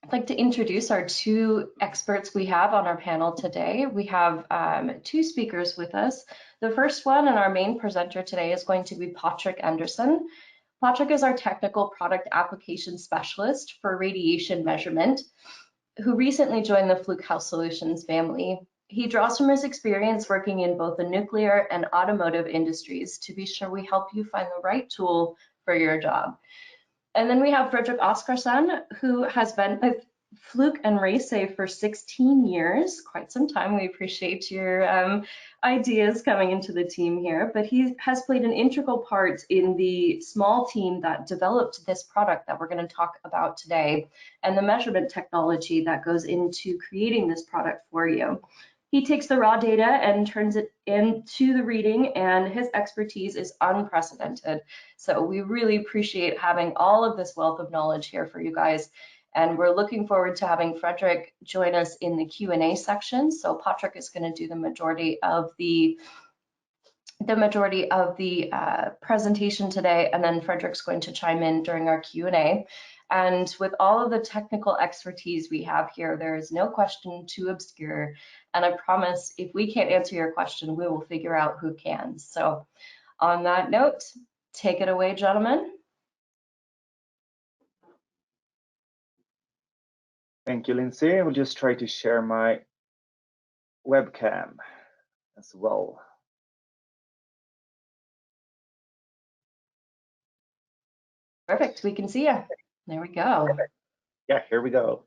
I'd like to introduce our two experts we have on our panel today. We have two speakers with us. The first one and our main presenter today is going to be Patrik Andersson. Patrik is our technical product application specialist for radiation measurement, who recently joined the Fluke Health Solutions family. He draws from his experience working in both the nuclear and automotive industries to be sure we help you find the right tool for your job. And then we have Fredrik Oskarson, who has been with Fluke and Ray Safe for 16 years, quite some time. We appreciate your ideas coming into the team here, but he has played an integral part in the small team that developed this product that we're going to talk about today and the measurement technology that goes into creating this product for you. He takes the raw data and turns it into the reading, and his expertise is unprecedented. So we really appreciate having all of this wealth of knowledge here for you guys. And we're looking forward to having Fredrik join us in the Q&A section. So Patrik is going to do the majority of the presentation today, and then Fredrik's going to chime in during our Q&A. And with all of the technical expertise we have here, there is no question too obscure. And I promise if we can't answer your question, we will figure out who can. So on that note, take it away, gentlemen. Thank you, Lindsay. I will just try to share my webcam as well. Perfect, we can see you. There we go. Perfect. Yeah, here we go.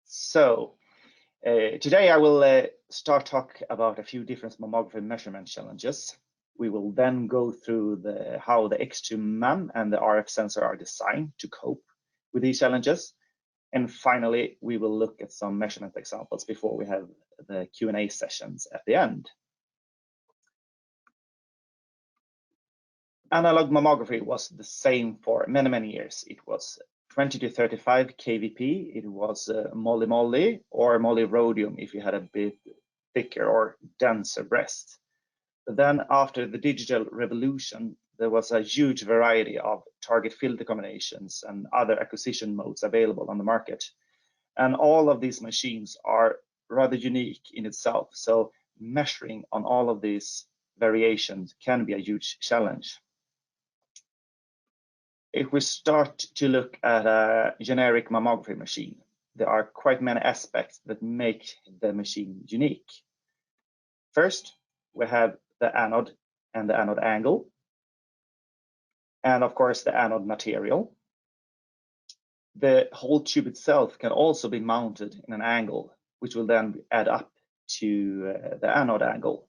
So today I will start talk about a few different mammography measurement challenges. We will then go through how the X2 MAM and the RF sensor are designed to cope with these challenges. And finally, we will look at some measurement examples before we have the Q&A sessions at the end. Analog mammography was the same for many, many years. It was 20 to 35 kVp. It was molly or molly-rhodium if you had a bit thicker or denser breast. But then after the digital revolution, there was a huge variety of target filter combinations and other acquisition modes available on the market. And all of these machines are rather unique in itself. So measuring on all of these variations can be a huge challenge. If we start to look at a generic mammography machine, there are quite many aspects that make the machine unique. First, we have the anode and the anode angle, and of course the anode material. The whole tube itself can also be mounted in an angle, which will then add up to the anode angle.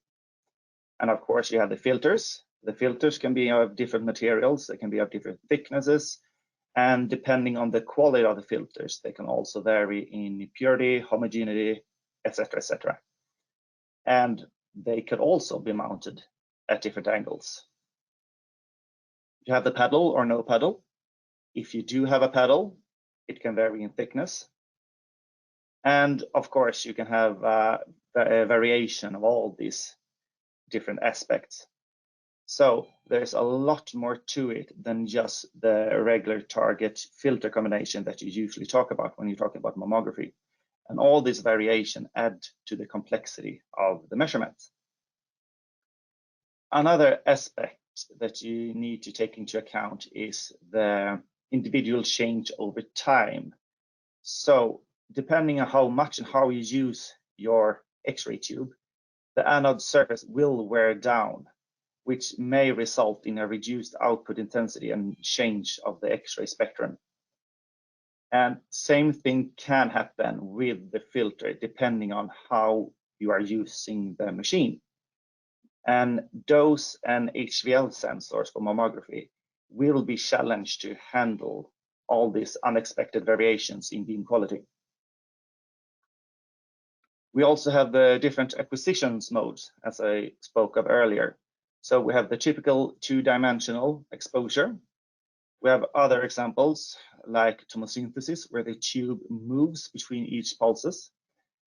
And of course you have the filters. The filters can be of different materials, they can be of different thicknesses, and depending on the quality of the filters, they can also vary in purity, homogeneity, etc., etc. And they could also be mounted at different angles. You have the paddle or no paddle. If you do have a paddle, it can vary in thickness. And of course, you can have a variation of all these different aspects. So there's a lot more to it than just the regular target filter combination that you usually talk about when you're talking about mammography. And all this variation add to the complexity of the measurement. Another aspect that you need to take into account is the individual change over time. So depending on how much and how you use your X-ray tube, the anode surface will wear down, which may result in a reduced output intensity and change of the X-ray spectrum. And same thing can happen with the filter depending on how you are using the machine. And dose and HVL sensors for mammography will be challenged to handle all these unexpected variations in beam quality. We also have the different acquisitions modes, as I spoke of earlier. So we have the typical two-dimensional exposure. We have other examples like tomosynthesis, where the tube moves between each pulses.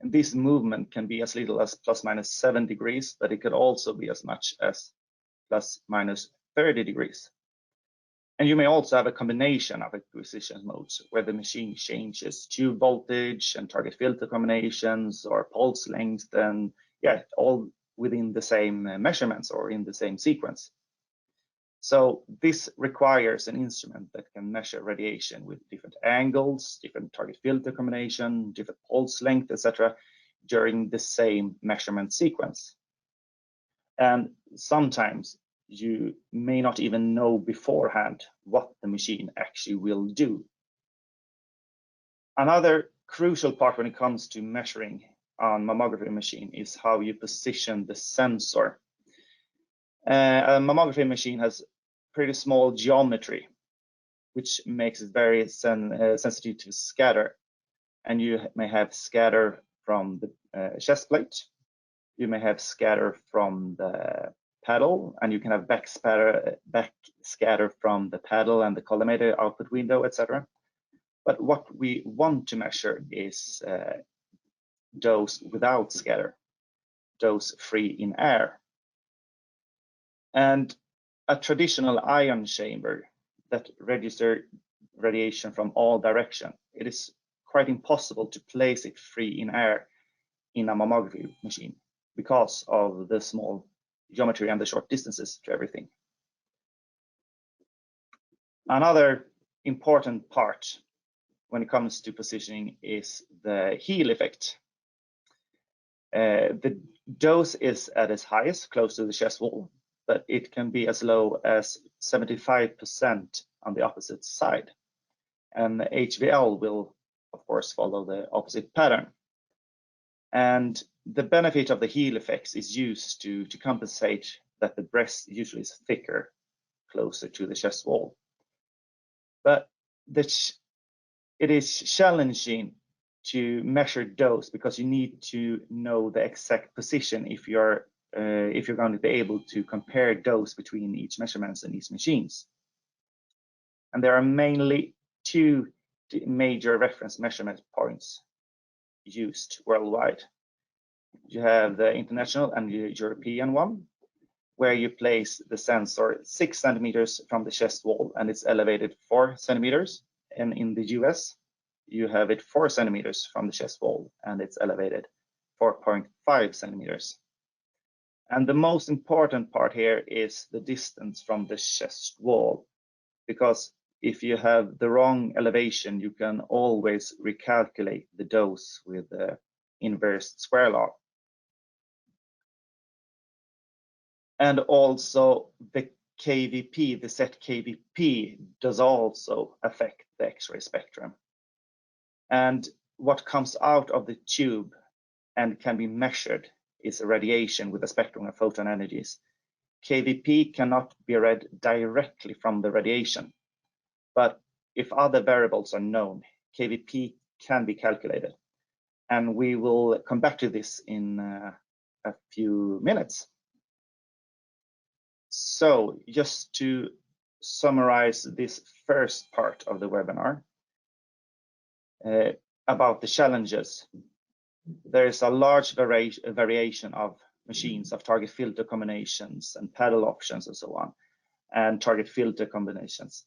And this movement can be as little as ±7 degrees, but it could also be as much as ±30 degrees. And you may also have a combination of acquisition modes where the machine changes tube voltage and target filter combinations or pulse length, and yeah, all within the same measurements or in the same sequence. So this requires an instrument that can measure radiation with different angles, different target filter combination, different pulse length, etc., during the same measurement sequence. And sometimes you may not even know beforehand what the machine actually will do. Another crucial part when it comes to measuring on mammography machine is how you position the sensor. A mammography machine has pretty small geometry, which makes it very sensitive to scatter. And you may have scatter from the chest plate. You may have scatter from the paddle, and you can have back scatter from the paddle and the collimator output window, etc. But what we want to measure is dose without scatter, dose free in air. And a traditional ion chamber that registers radiation from all directions, it is quite impossible to place it free in air in a mammography machine because of the small geometry and the short distances to everything. Another important part when it comes to positioning is the heel effect. The dose is at its highest, close to the chest wall, but it can be as low as 75% on the opposite side. And the HVL will, of course, follow the opposite pattern. And the benefit of the heel effects is used to compensate that the breast usually is thicker, closer to the chest wall. But it is challenging to measure dose because you need to know the exact position if you're going to be able to compare dose between each measurements and each machines. And there are mainly two major reference measurement points used worldwide. You have the international and the European one, where you place the sensor 6 centimeters from the chest wall and it's elevated 4 centimeters. And in the US, you have it 4 centimeters from the chest wall and it's elevated 4.5 centimeters. And the most important part here is the distance from the chest wall, because if you have the wrong elevation, you can always recalculate the dose with the inverse square law. And also the KVP, the set KVP, does also affect the X-ray spectrum. And what comes out of the tube and can be measured is a radiation with a spectrum of photon energies. KVP cannot be read directly from the radiation, but if other variables are known, KVP can be calculated. And we will come back to this in a few minutes. So just to summarize this first part of the webinar about the challenges, there is a large variation of machines, of target filter combinations and paddle options and so on, and target filter combinations.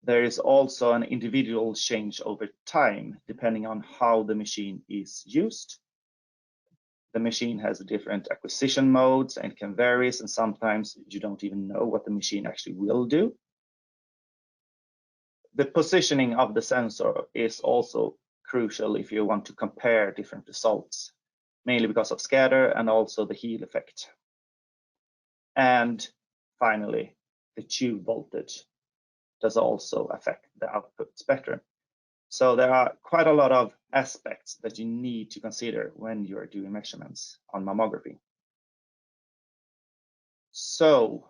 There is also an individual change over time depending on how the machine is used. The machine has different acquisition modes and can vary, and sometimes you don't even know what the machine actually will do. The positioning of the sensor is also crucial if you want to compare different results, mainly because of scatter and also the heel effect. And finally, the tube voltage does also affect the output spectrum. So there are quite a lot of aspects that you need to consider when you are doing measurements on mammography. So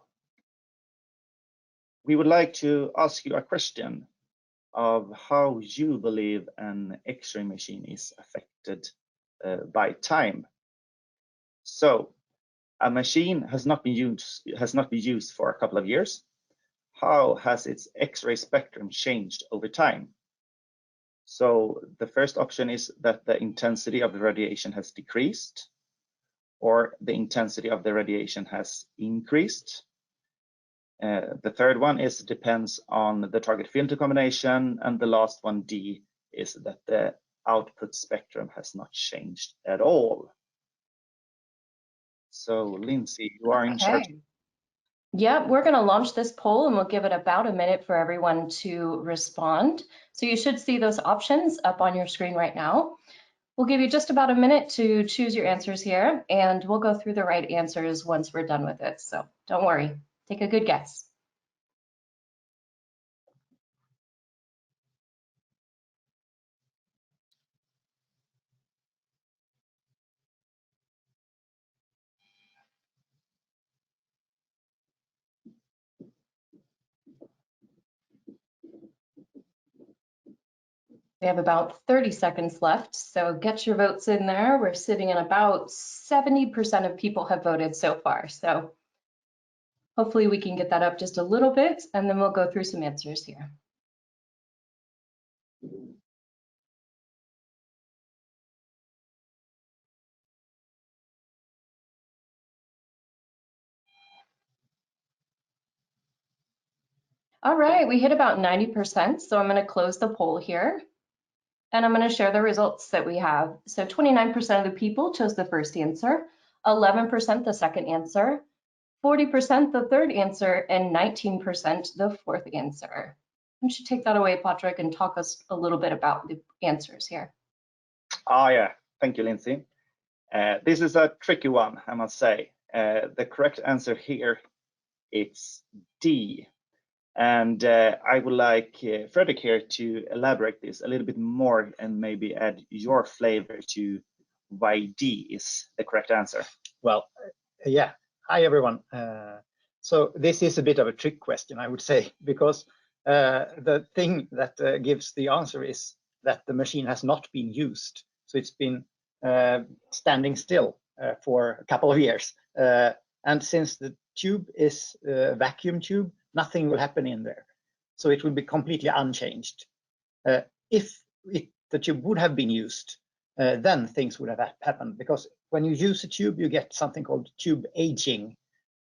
we would like to ask you a question of how you believe an X-ray machine is affected by time. So a machine has not been used for a couple of years. How has its X-ray spectrum changed over time? So the first option is that the intensity of the radiation has decreased, or the intensity of the radiation has increased. The third one is depends on the target filter combination, and the last one, D, is that the output spectrum has not changed at all. So Lindsay, you are in charge. Yeah, we're going to launch this poll and we'll give it about a minute for everyone to respond. So you should see those options up on your screen right now. We'll give you just about a minute to choose your answers here, and we'll go through the right answers once we're done with it. So don't worry, take a good guess. We have about 30 seconds left, so get your votes in there. We're sitting at about 70% of people have voted so far. So hopefully we can get that up just a little bit, and then we'll go through some answers here. All right, we hit about 90%, so I'm going to close the poll here. And I'm going to share the results that we have. So 29% of the people chose the first answer, 11% the second answer, 40% the third answer, and 19% the fourth answer. You should take that away, Patrik, and talk us a little bit about the answers here. Yeah, thank you, Lindsay. This is a tricky one, I must say. The correct answer here is D. And I would like Fredrik here to elaborate this a little bit more and maybe add your flavor to why D is the correct answer. Well, yeah. Hi, everyone. So this is a bit of a trick question, I would say, because the thing that gives the answer is that the machine has not been used. So it's been standing still for a couple of years. And since the tube is a vacuum tube, nothing will happen in there. So it will be completely unchanged. If the tube would have been used, then things would have happened, because when you use a tube, you get something called tube aging,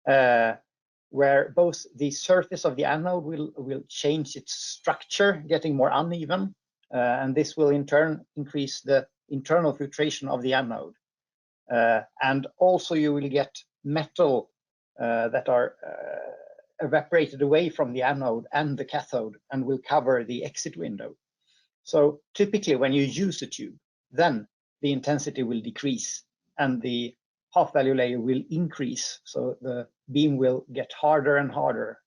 where both the surface of the anode will change its structure, getting more uneven, and this will in turn increase the internal filtration of the anode. And also you will get metal that are evaporated away from the anode and the cathode and will cover the exit window. So typically when you use a tube, then the intensity will decrease and the half value layer will increase. So the beam will get harder and harder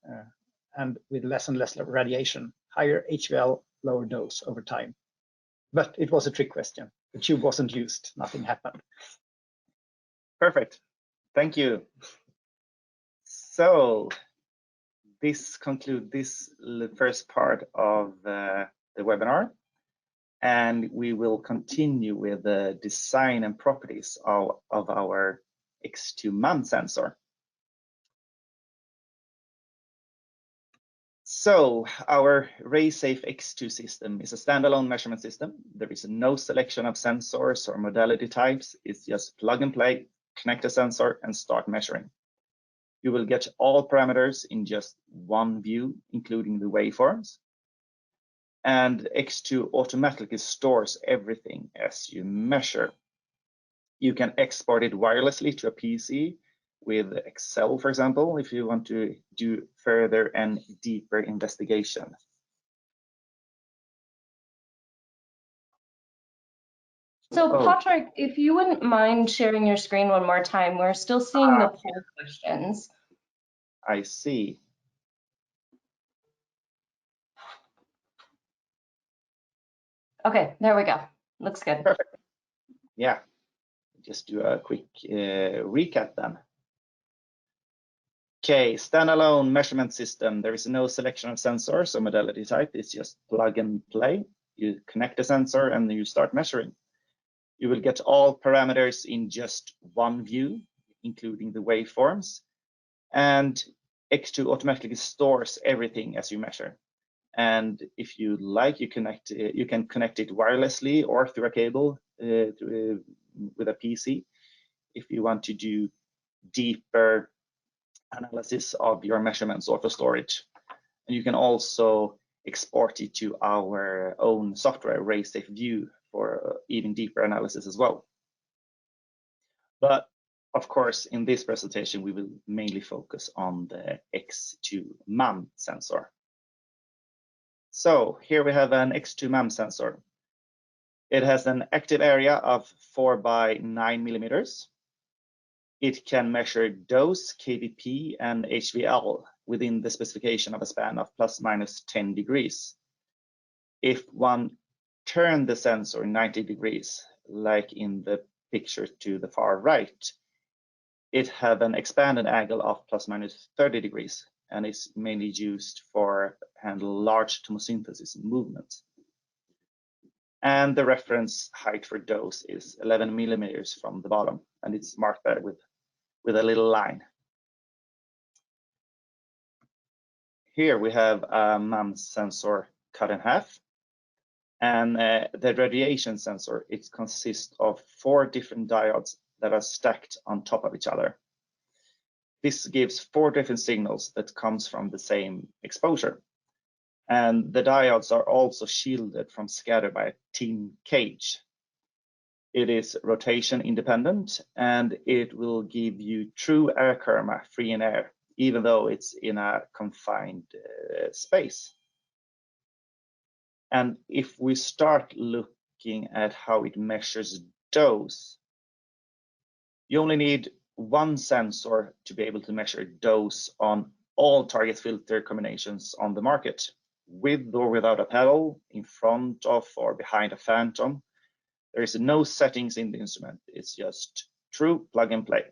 and with less and less radiation, higher HVL, lower dose over time. But it was a trick question. The tube wasn't used, nothing happened. Perfect, thank you. So this concludes this first part of the webinar, and we will continue with the design and properties of our X2 MAM sensor. So our RaySafe X2 system is a standalone measurement system. There is no selection of sensors or modality types. It's just plug and play, connect a sensor and start measuring. You will get all parameters in just one view, including the waveforms. And X2 automatically stores everything as you measure. You can export it wirelessly to a PC with Excel, for example, if you want to do further and deeper investigation. So Patrik, if you wouldn't mind sharing your screen one more time, we're still seeing the poll questions. I see. Okay, there we go. Looks good. Perfect. Yeah, just do a quick recap then. Okay, standalone measurement system. There is no selection of sensors or modality type. It's just plug and play. You connect the sensor and you start measuring. You will get all parameters in just one view, including the waveforms. And X2 automatically stores everything as you measure. And if you like, you can connect it wirelessly or through a cable with a PC if you want to do deeper analysis of your measurements or for storage. And you can also export it to our own software, RaySafe View, for even deeper analysis as well. But of course, in this presentation, we will mainly focus on the X2 MAM sensor. So here we have an X2 MAM sensor. It has an active area of 4 by 9 millimeters. It can measure dose, kVp, and HVL within the specification of a span of ±10 degrees. If one turn the sensor 90 degrees, like in the picture to the far right, it have an expanded angle of ±30 degrees and is mainly used for handle large tomosynthesis movements. And the reference height for dose is 11 millimeters from the bottom, and it's marked there with a little line. Here we have a MAM sensor cut in half, and the radiation sensor, it consists of 4 different diodes that are stacked on top of each other. This gives 4 different signals that comes from the same exposure. And the diodes are also shielded from scatter by a tin cage. It is rotation independent, and it will give you true air karma free in air, even though it's in a confined space. And if we start looking at how it measures dose, you only need one sensor to be able to measure dose on all target filter combinations on the market, with or without a pedal, in front of or behind a phantom. There is no settings in the instrument. It's just true plug and play.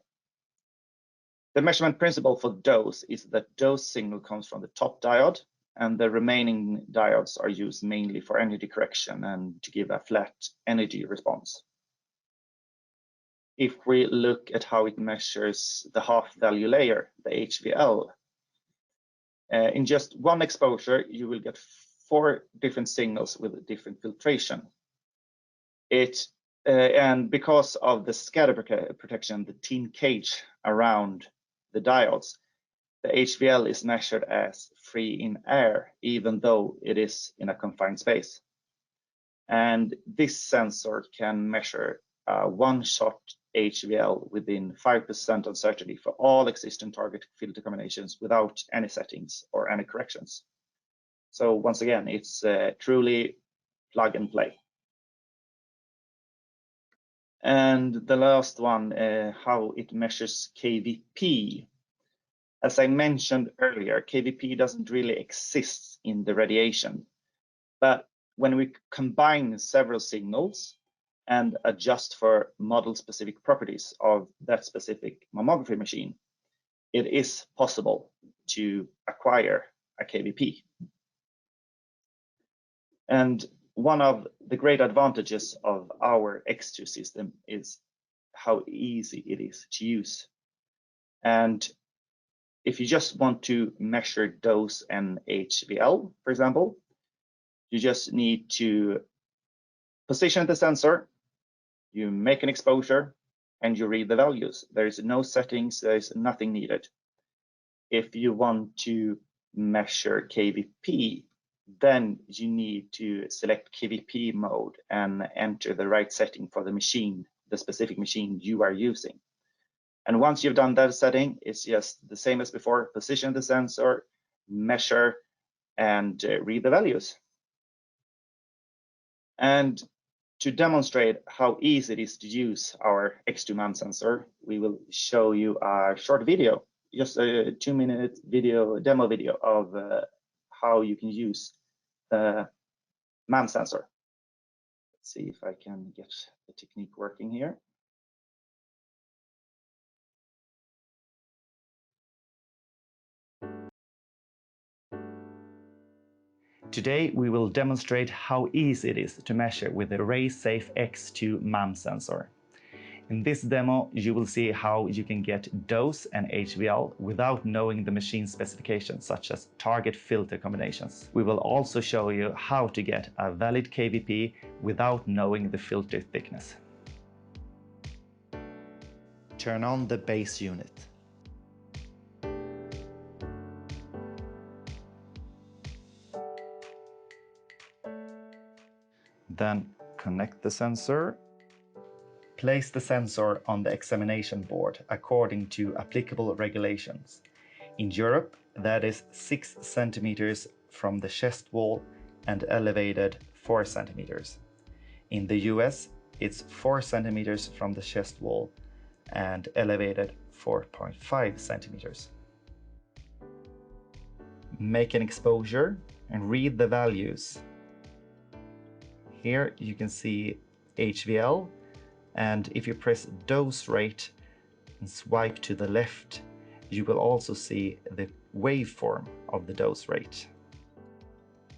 The measurement principle for dose is that dose signal comes from the top diode, and the remaining diodes are used mainly for energy correction and to give a flat energy response. If we look at how it measures the half value layer, the HVL, in just one exposure, you will get 4 different signals with different filtration. And because of the scatter protection, the tin cage around the diodes, the HVL is measured as free in air, even though it is in a confined space. And this sensor can measure one-shot HVL within 5% uncertainty for all existing target filter combinations without any settings or any corrections. So once again, it's truly plug and play. And the last one, how it measures kVp. As I mentioned earlier, kVp doesn't really exist in the radiation, but when we combine several signals and adjust for model-specific properties of that specific mammography machine, it is possible to acquire a kVp. And one of the great advantages of our X2 system is how easy it is to use. And if you just want to measure dose and HVL, for example, you just need to position the sensor, you make an exposure, and you read the values. There is no settings, there is nothing needed. If you want to measure kVp, then you need to select kVp mode and enter the right setting for the machine, the specific machine you are using. And once you've done that setting, it's just the same as before: position the sensor, measure, and read the values. And to demonstrate how easy it is to use our X2 MAM sensor, we will show you a short video, just a 2-minute video, demo video of how you can use the MAM sensor. Let's see if I can get the technique working here. Today we will demonstrate how easy it is to measure with the RaySafe X2 MAM sensor. In this demo, you will see how you can get dose and HVL without knowing the machine specifications, such as target filter combinations. We will also show you how to get a valid kVp without knowing the filter thickness. Turn on the base unit. Then connect the sensor. Place the sensor on the examination board according to applicable regulations. In Europe, that is 6 centimeters from the chest wall and elevated 4 centimeters. In the US, it's 4 centimeters from the chest wall and elevated 4.5 centimeters. Make an exposure and read the values. Here you can see HVL, and if you press dose rate and swipe to the left, you will also see the waveform of the dose rate.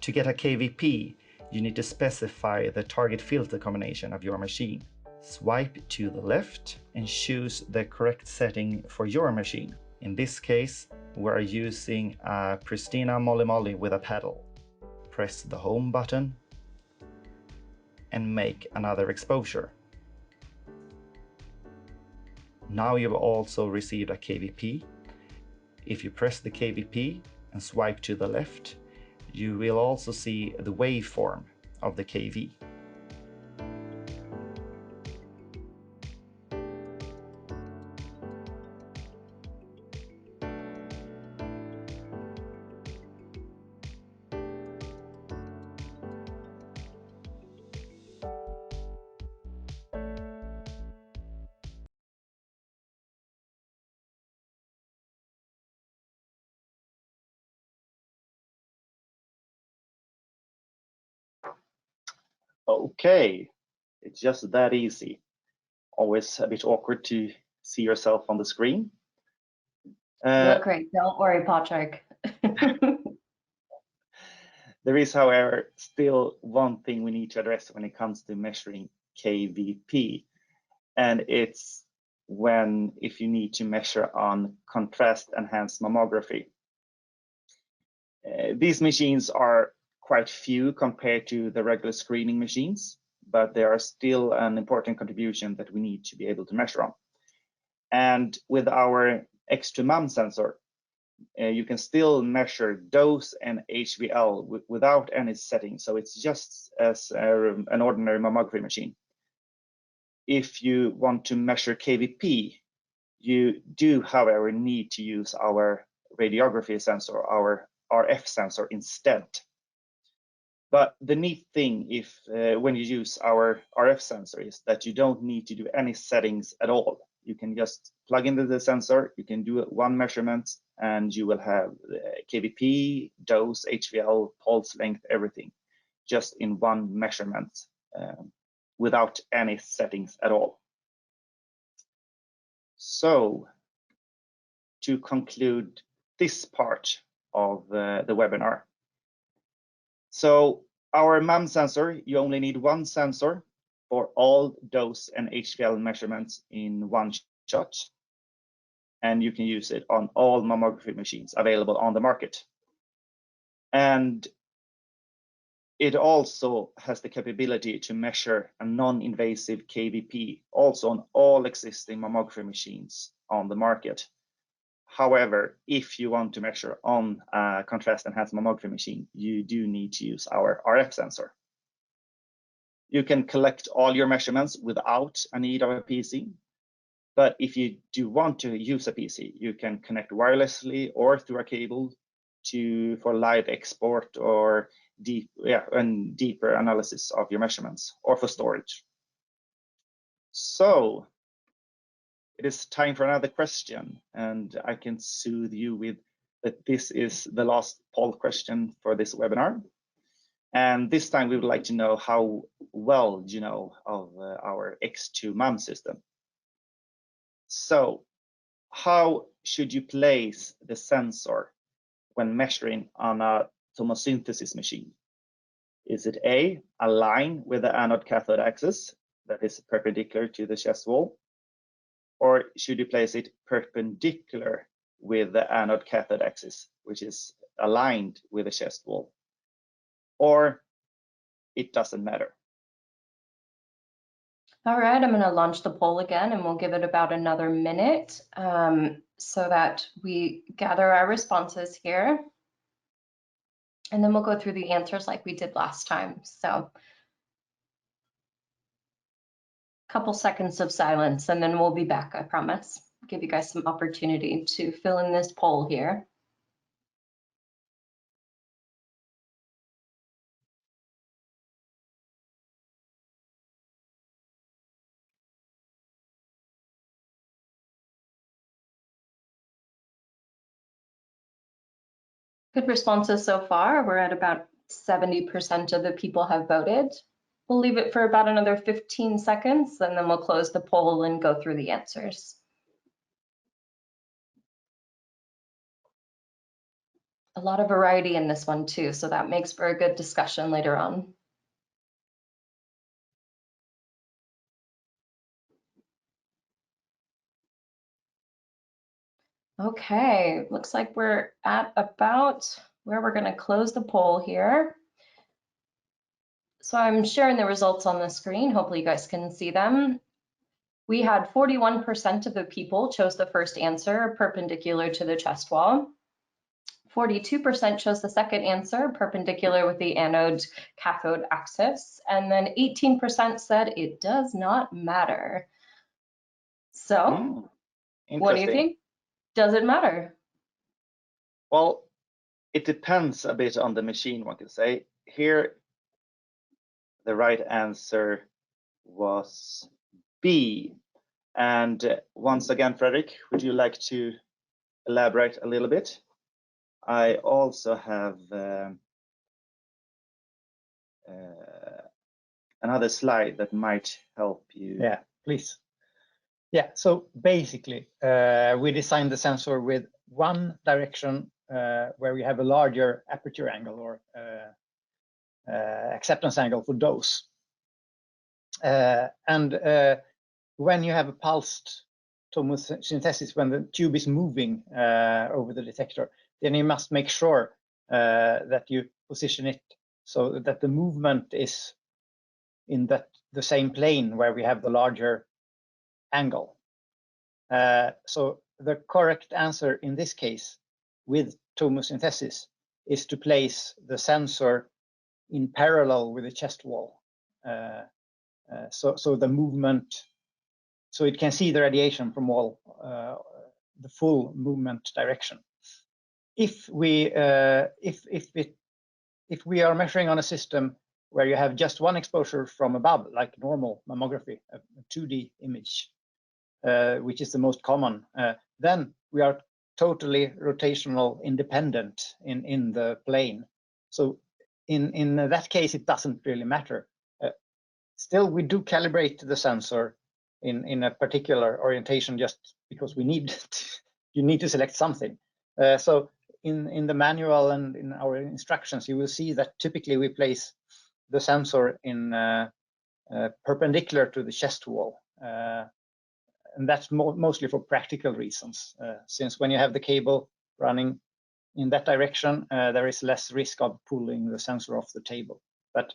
To get a KVP, you need to specify the target filter combination of your machine. Swipe to the left and choose the correct setting for your machine. In this case, we are using a Pristina Molly Molly with a paddle. Press the home button and make another exposure. Now you've also received a KVP. If you press the KVP and swipe to the left, you will also see the waveform of the KV. Okay, it's just that easy. Always a bit awkward to see yourself on the screen. You look great. Don't worry, Patrik. There is, however, still one thing we need to address when it comes to measuring KVP, and it's if you need to measure on contrast-enhanced mammography. These machines are quite few compared to the regular screening machines, but they are still an important contribution that we need to be able to measure on. And with our X2 MAM sensor, you can still measure dose and HVL without any settings, so it's just as an ordinary mammography machine. If you want to measure KVP, you do, however, need to use our radiography sensor, our RF sensor instead. But the neat thing when you use our RF sensor is that you don't need to do any settings at all. You can just plug into the sensor, you can do one measurement, and you will have KVP, dose, HVL, pulse length, everything, just in one measurement without any settings at all. So to conclude this part of the webinar, so our MAM sensor, you only need one sensor for all dose and HVL measurements in one shot. And you can use it on all mammography machines available on the market. And it also has the capability to measure a non-invasive KVP also on all existing mammography machines on the market. However, if you want to measure on a contrast-enhanced mammography machine, you do need to use our RF sensor. You can collect all your measurements without a need of a PC. But if you do want to use a PC, you can connect wirelessly or through a cable for live export or deeper analysis of your measurements, or for storage. So it is time for another question, and I can soothe you with that this is the last poll question for this webinar. And this time we would like to know how well you know of our X2 MAM system. So how should you place the sensor when measuring on a tomosynthesis machine? Is it A, align with the anode cathode axis that is perpendicular to the chest wall? Or should you place it perpendicular with the anode cathode axis, which is aligned with the chest wall? Or it doesn't matter? All right, I'm going to launch the poll again, and we'll give it about another minute so that we gather our responses here. And then we'll go through the answers like we did last time. So Couple seconds of silence and then we'll be back, I promise. Give you guys some opportunity to fill in this poll here. Good responses so far. We're at about 70% of the people have voted. We'll leave it for about another 15 seconds and then we'll close the poll and go through the answers. A lot of variety in this one too, so that makes for a good discussion later on. Okay, looks like we're at about where we're going to close the poll here. So I'm sharing the results on the screen. Hopefully you guys can see them. We had 41% of the people chose the first answer, perpendicular to the chest wall. 42% chose the second answer, perpendicular with the anode cathode axis. And then 18% said it does not matter. So what do you think? Does it matter? Well, it depends a bit on the machine, one can say. Here, the right answer was B. And once again, Fredrik, would you like to elaborate a little bit? I also have another slide that might help you. Yeah, please. Yeah, so basically, we designed the sensor with one direction where we have a larger aperture angle or acceptance angle for dose. When you have a pulsed tomosynthesis, when the tube is moving over the detector, then you must make sure that you position it so that the movement is in the same plane where we have the larger angle. So the correct answer in this case with tomosynthesis is to place the sensor in parallel with the chest wall. So the movement, so it can see the radiation from all the full movement direction. If we are measuring on a system where you have just one exposure from above, like normal mammography, a 2D image, which is the most common, then we are totally rotational independent in the plane. So in that case, it doesn't really matter. Still, we do calibrate the sensor in a particular orientation just because we need you need to select something. So in the manual and in our instructions, you will see that typically we place the sensor in perpendicular to the chest wall. And that's mostly for practical reasons, since when you have the cable running in that direction, there is less risk of pulling the sensor off the table. But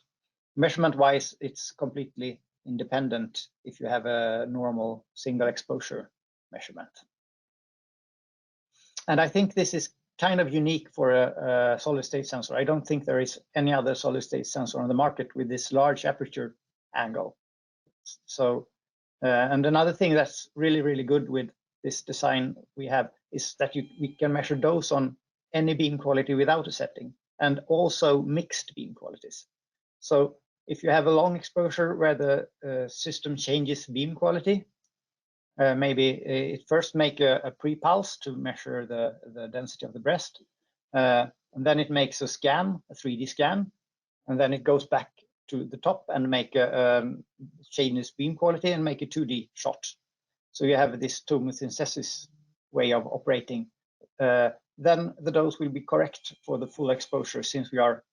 measurement-wise, it's completely independent if you have a normal single exposure measurement. And I think this is kind of unique for a solid-state sensor. I don't think there is any other solid-state sensor on the market with this large aperture angle. So, and another thing that's really, really good with this design we have is that we can measure dose on any beam quality without a setting, and also mixed beam qualities. So if you have a long exposure where the system changes beam quality, maybe it first make a pre-pulse to measure the density of the breast, and then it makes a scan, a 3D scan, and then it goes back to the top and make a changes beam quality and make a 2D shot. So you have this tomosynthesis way of operating. Then the dose will be correct for the full exposure, since we are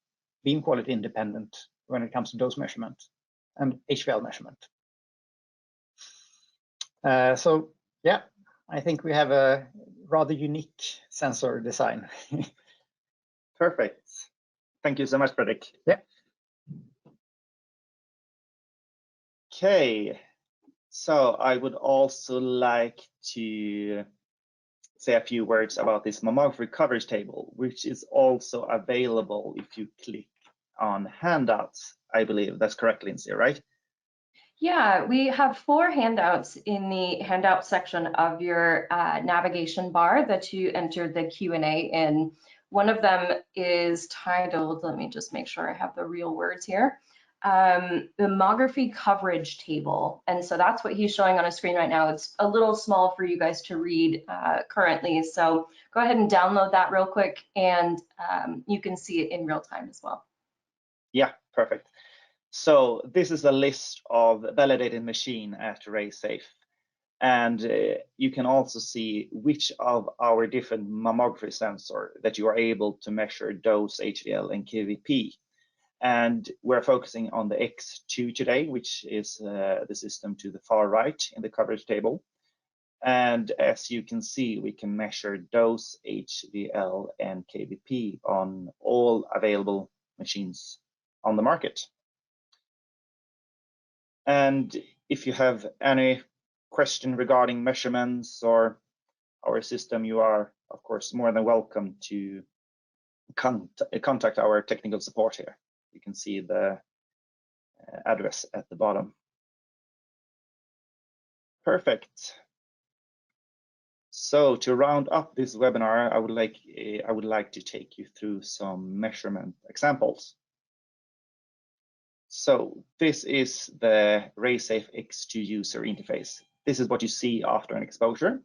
beam quality independent when it comes to dose measurement and HVL measurement. So yeah, I think we have a rather unique sensor design. Perfect. Thank you so much, Fredrik. Yeah. Okay, so I would also like to say a few words about this mammography coverage table, which is also available if you click on handouts. I believe that's correct, Lindsay, right? Yeah, we have 4 handouts in the handout section of your navigation bar that you entered the Q&A in. One of them is titled, let me just make sure I have the real words here, mammography coverage table. And so that's what he's showing on a screen right now. It's a little small for you guys to read currently. So go ahead and download that real quick, and you can see it in real time as well. Yeah, perfect. So this is a list of validated machine at RaySafe. And you can also see which of our different mammography sensor that you are able to measure dose, HDL, and KVP. And we're focusing on the X2 today, which is the system to the far right in the coverage table. And as you can see, we can measure dose, HDL, and KVP on all available machines on the market. And if you have any question regarding measurements or our system, you are, of course, more than welcome to contact our technical support here. You can see the address at the bottom. Perfect. So to round up this webinar, I would like to take you through some measurement examples. So this is the RaySafe X2 user interface. This is what you see after an exposure.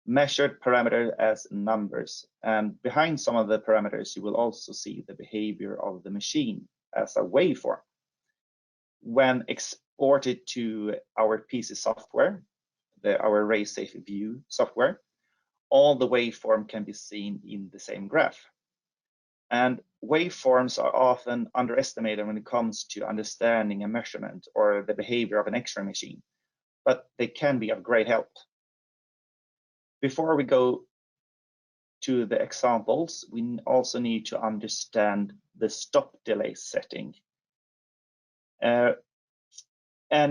Measured parameters as numbers, and behind some of the parameters you will also see the behavior of the machine as a waveform. When exported to our PC software, our RaySafe View software, all the waveform can be seen in the same graph. And waveforms are often underestimated when it comes to understanding a measurement or the behavior of an X-ray machine, but they can be of great help. Before we go to the examples, we also need to understand the stop delay setting. And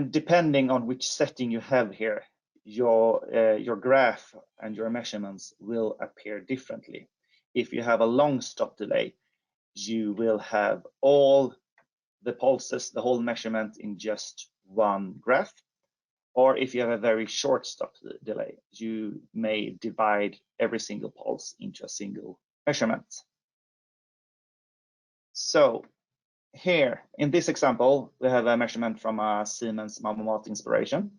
depending on which setting you have here, your graph and your measurements will appear differently. If you have a long stop delay, you will have all the pulses, the whole measurement in just one graph. Or if you have a very short stop delay, you may divide every single pulse into a single measurement. So here in this example, we have a measurement from a Siemens Mammomat inspiration.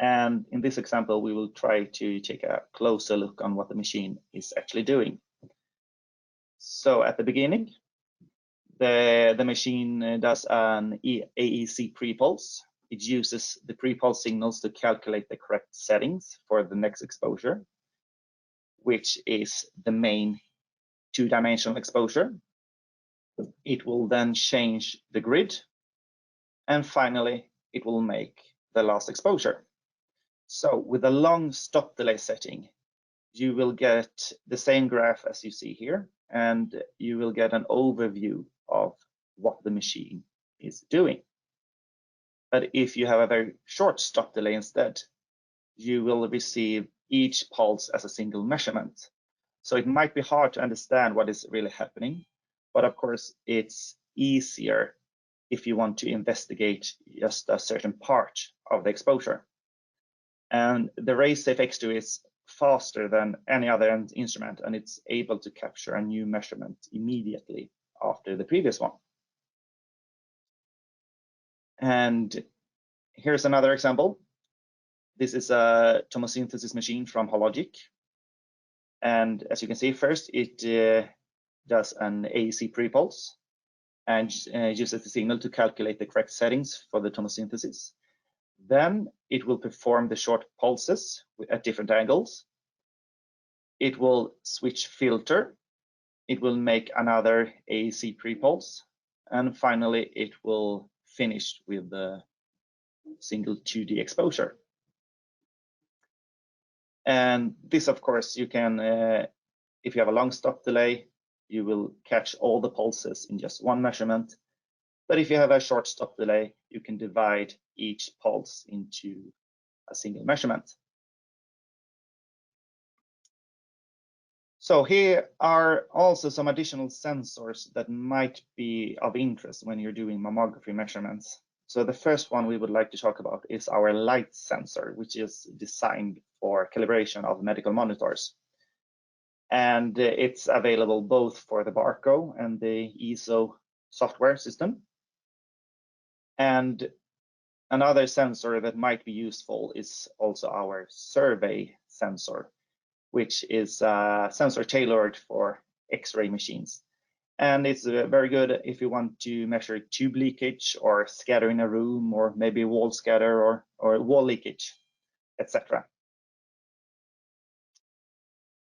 And in this example, we will try to take a closer look on what the machine is actually doing. So at the beginning, the machine does an AEC pre-pulse. It uses the pre-pulse signals to calculate the correct settings for the next exposure, which is the main two-dimensional exposure. It will then change the grid, and finally, it will make the last exposure. So with a long stop delay setting, you will get the same graph as you see here, and you will get an overview of what the machine is doing. But if you have a very short stop delay instead, you will receive each pulse as a single measurement. So it might be hard to understand what is really happening, but of course it's easier if you want to investigate just a certain part of the exposure. And the RaySafe X2 is faster than any other instrument, and it's able to capture a new measurement immediately after the previous one. And here's another example. This is a tomosynthesis machine from Hologic. And as you can see, first it does an AEC pre-pulse and uses the signal to calculate the correct settings for the tomosynthesis. Then it will perform the short pulses at different angles. It will switch filter. It will make another AEC pre-pulse. And finally, it will finish with the single 2D exposure. And this, of course, you can, if you have a long stop delay, you will catch all the pulses in just one measurement. But if you have a short stop delay, you can divide each pulse into a single measurement. So here are also some additional sensors that might be of interest when you're doing mammography measurements. So the first one we would like to talk about is our light sensor, which is designed for calibration of medical monitors. And it's available both for the Barco and the ESO software system. And another sensor that might be useful is also our survey sensor, which is a sensor tailored for X-ray machines. And it's very good if you want to measure tube leakage or scatter in a room, or maybe wall scatter or wall leakage, etc.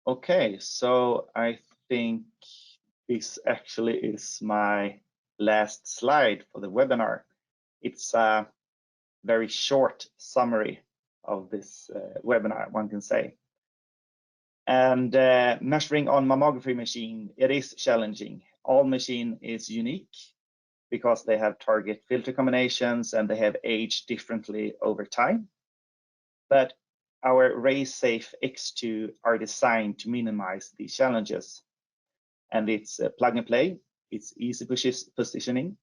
Okay, so I think this actually is my last slide for the webinar. It's a very short summary of this webinar, one can say. And measuring on mammography machine, it is challenging. All machine is unique because they have target filter combinations and they have aged differently over time. But our RaySafe X2 are designed to minimize these challenges. And it's plug and play, it's easy positioning.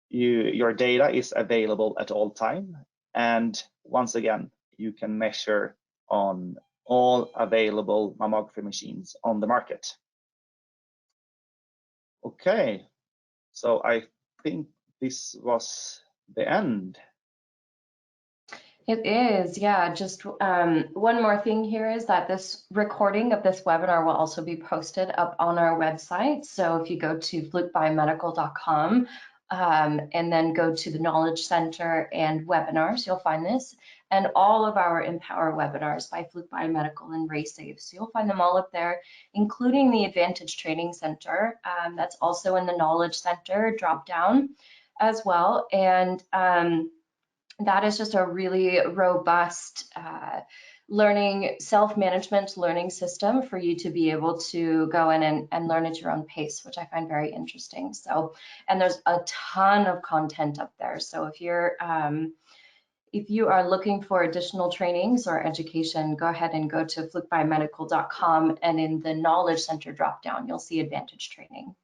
Your data is available at all time. And once again, you can measure on all available mammography machines on the market. Okay, so I think this was the end. It is, yeah. Just one more thing here is that this recording of this webinar will also be posted up on our website. So if you go to flukebiomedical.com and then go to the Knowledge Center and webinars, you'll find this. And all of our Empower webinars by Fluke Biomedical and RaySafe. So you'll find them all up there, including the Advantage Training Center. That's also in the Knowledge Center drop down as well. And that is just a really robust learning, self-management learning system for you to be able to go in and learn at your own pace, which I find very interesting. So, and there's a ton of content up there. So if you are looking for additional trainings or education, go ahead and go to flukebiomedical.com, and in the Knowledge Center dropdown, you'll see Advantage Training.